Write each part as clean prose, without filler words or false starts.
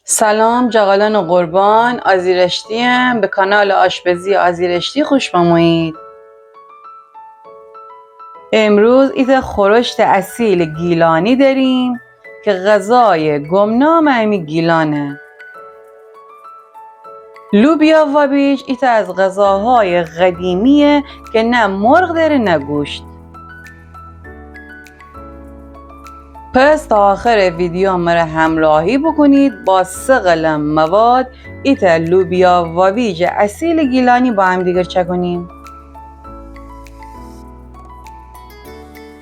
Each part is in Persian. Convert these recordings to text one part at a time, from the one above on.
سلام جغلان و قربان آزیرشتیم. به کانال آشپزی آزیرشتی خوش آمدید. امروز ایت خورشت اصیل گیلانی داریم که غذای گمنام امی گیلانه. لوبیا و بیج ایت از غذاهای قدیمیه که نه مرغ داره نه گوشت. پس تا آخر ویدیو مرا همراهی بکنید با 3 قلم مواد ایت لوبیا و بیج اصیل گیلانی با هم دیگر چکنیم.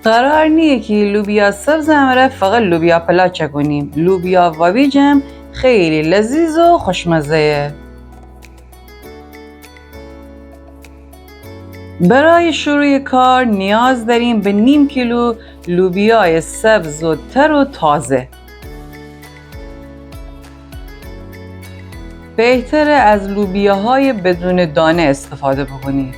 قرار نیه که لوبیا سبز همره فقط لوبیا پلا چکنیم. لوبیا و بیجم خیلی لذیذ و خوشمزه. برای شروع کار نیاز داریم به نیم کیلو لوبیای سبز و تر و تازه. بهتره از لوبیاهای بدون دانه استفاده بکنید.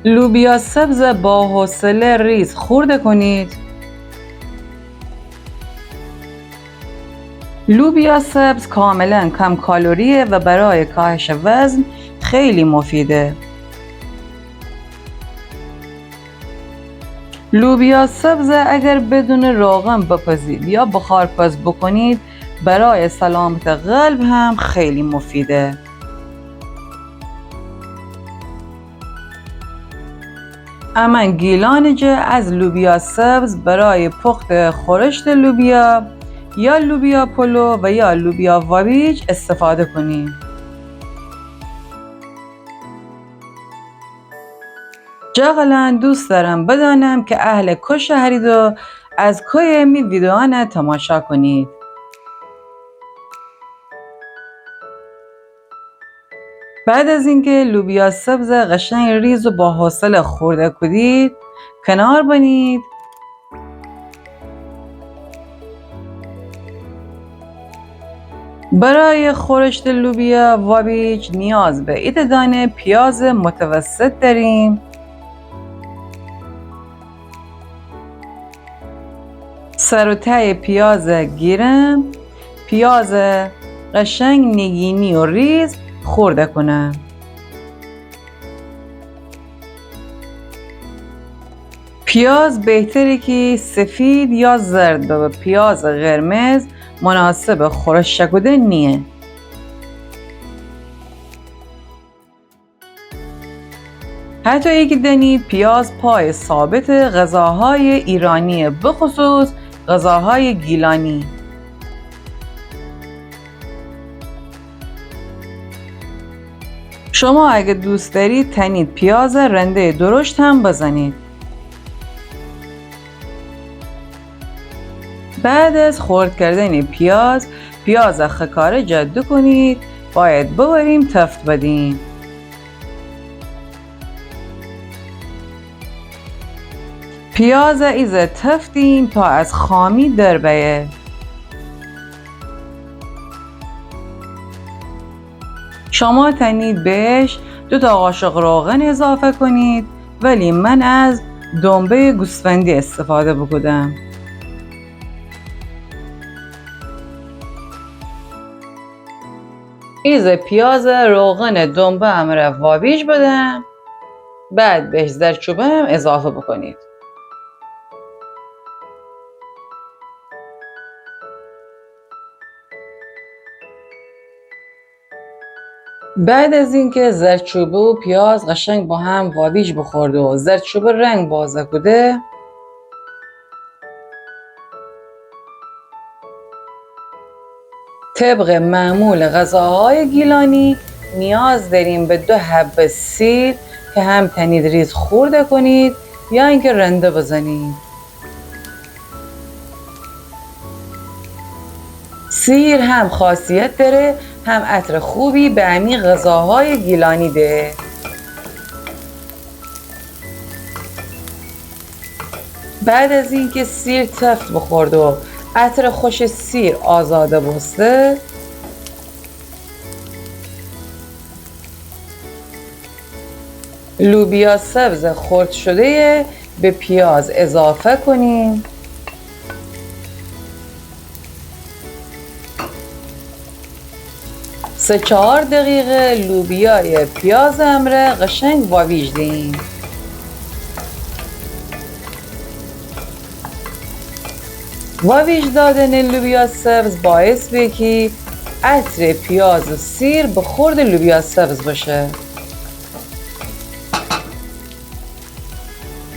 لوبیا سبز با حوصله ریز خورده کنید. لوبیا سبز کاملا کم کالریه و برای کاهش وزن خیلی مفیده. لوبیا سبز اگر بدون روغن بپزید یا بخارپز بکنید برای سلامت قلب هم خیلی مفیده. اما گیلانجه از لوبیا سبز برای پخت خورشت لوبیا یا لوبیا پلو و یا لوبیا و بیج استفاده کنید. جغلان دوست دارم بدانم که اهل کش هرید و از کوی می ویدیوانه تماشا کنید. بعد از اینکه لوبیا سبز قشنگ ریز و با حوصله خورده کنید کنار بنید. برای خورشت لوبیا و بیج نیاز به ایت دانه پیاز متوسط داریم. سر و ته پیاز گیرم، پیاز قشنگ نگینی و ریز خورده کنم. پیاز بهتره که سفید یا زرد و پیاز قرمز مناسب خورش شکوده نیه. حتی اگه دانید پیاز پای ثابت غذاهای ایرانی بخصوص غذاهای گیلانی. شما اگه دوست دارید تنید پیاز رنده درشت هم بزنید. بعد از خرد کردن پیاز خکاره جدو کنید. باید ببریم تفت بدیم. پیاز ایز تفتیم تا از خامی در بیه. شما تنید بهش 2 قاشق روغن اضافه کنید ولی من از دنبه گوسفندی استفاده بکنم. ایز پیاز روغن دنبه امره و بیج بدم. بعد بهش زردچوبه هم اضافه بکنید. بعد از اینکه زردچوبه و پیاز قشنگ با هم وابیج بخورده و زردچوبه رنگ بازه کده طبق معمول غذاهای گیلانی نیاز داریم به 2 حبه سیر که هم تنید ریز خورده کنید یا اینکه رنده بزنید. سیر هم خاصیت داره هم عطر خوبی به همین غذاهای گیلانی ده. بعد از اینکه سیر تفت بخورد و عطر خوش سیر آزاده بسته لوبیا سبز خرد شده به پیاز اضافه کنیم. 3-4 دقیقه لوبیای پیاز امره قشنگ واویج دیم. واویج دادن لوبیا سبز باعث به که عطر پیاز و سیر به خورد لوبیا سبز باشه.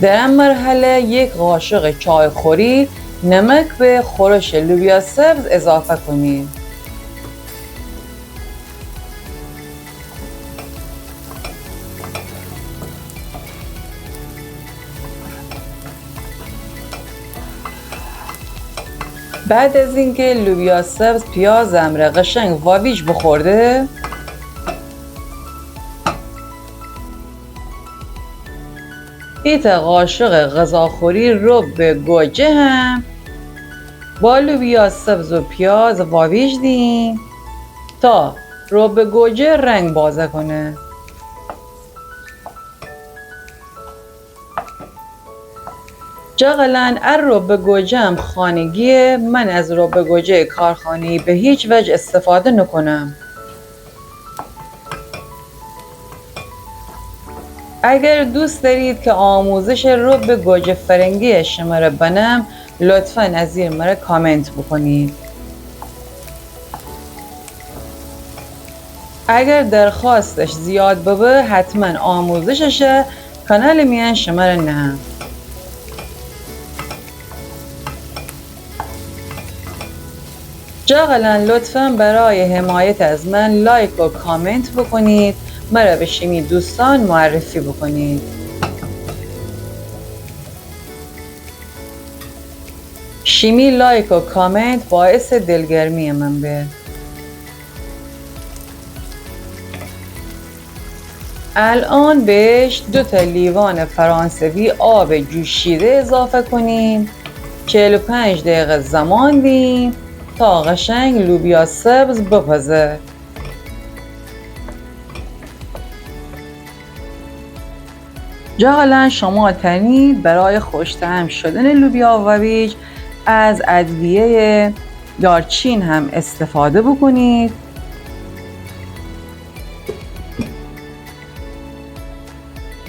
در این مرحله 1 قاشق چای خوری نمک به خورش لوبیا سبز اضافه کنید. بعد از اینکه لوبیا سبز پیاز امره قشنگ واویج بخورده، ایت قاشق غذاخوری رب گوجه هم با لوبیا سبز و پیاز واویج دیم تا رب گوجه رنگ بازه کنه. جاغلن رب گوجه هم خانگیه، من از رب گوجه کارخانه‌ای به هیچ وجه استفاده نکنم. اگر دوست دارید که آموزش رب گوجه فرنگی شما را بنم، لطفاً از زیر مرا کامنت بکنید. اگر درخواستش زیاد ببه حتما آموزشش کانال میان شما را نه. جاغلن لطفاً برای حمایت از من لایک و کامنت بکنید، مرا به شیمی دوستان معرفی بکنید. شیمی لایک و کامنت باعث دلگرمی من به. الان بهش 2 لیوان فرانسوی آب جوشیده اضافه کنیم. 45 دقیقه زمان دیم تا قشنگ لوبیا سبز بپزه. جاغلن شما تنید برای خوش‌طعم شدن لوبیا واویج از ادویه دارچین هم استفاده بکنید.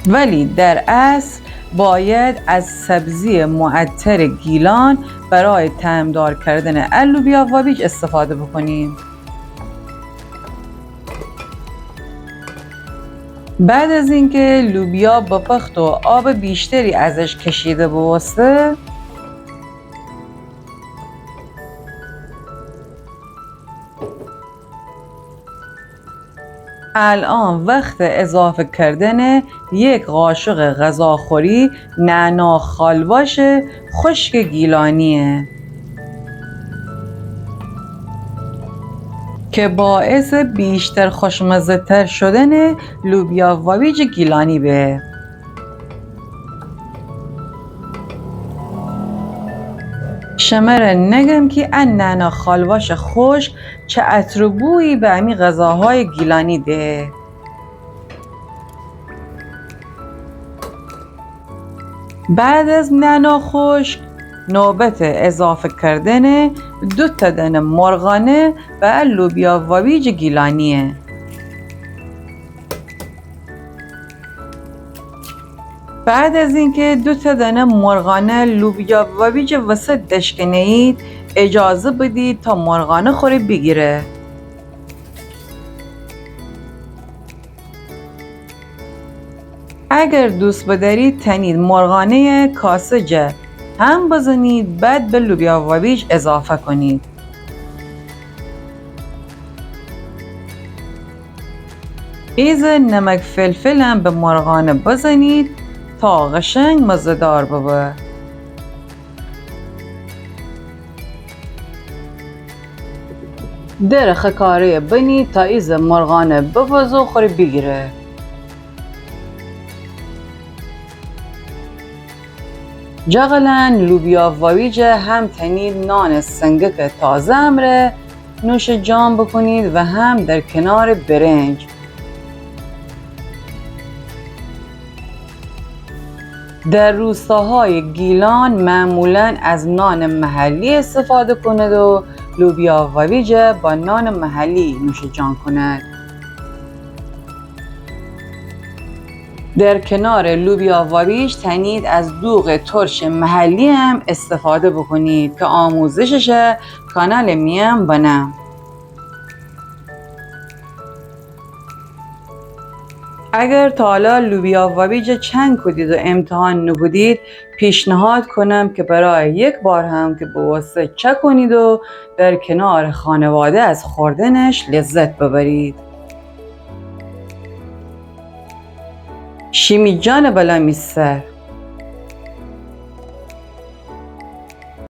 ولی در اصل باید از سبزی معطر گیلان برای طعمدار کردن لوبیا واویج استفاده بکنیم. بعد از اینکه لوبیا بپخت و آب بیشتری ازش کشیده بوسته، الان وقت اضافه کردن 1 قاشق غذاخوری نعنا خالباش خشک گیلانیه که باعث بیشتر خوشمزه تر شدن لوبیا واویج گیلانی به. شمره نگم که نعنا خالباش خشک چه عطر و بویی به امی غذاهای گیلانی ده. بعد از نعنا خشک نوبت اضافه کردن 2 دانه مرغانه و لوبیا واویج گیلانیه. بعد از اینکه 2 دانه مرغانه لوبیا واویج وسط دشکنید، اجازه بدید تا مرغانه خوری بگیره. اگر دوست بدارید تنید مرغانه کاسه هم بزنید، بعد به لوبیا واویج اضافه کنید. ایز نمک فلفل هم به مرغانه بزنید تا قشنگ مزه‌دار ببه. در کاری بنید تا ایز مرغانه بپزه و خوری بگیره. جاغلن لوبیا واویج هم تنید نان سنگک تازه امره نوش جان بکنید و هم در کنار برنج. در روستاهای گیلان معمولاً از نان محلی استفاده کند و لوبیا وویج با نان محلی نوش جان کند. در کنار لوبیا وویج تنید از دوغ ترش محلی هم استفاده بکنید که آموزشش کانال میم بنم. اگر تا حالا لوبیا وویج چند کدید و امتحان نکدید، پیشنهاد کنم که برای یک بار هم که به واسه چک کنید و در کنار خانواده از خوردنش لذت ببرید. شیمی جان بلا میسر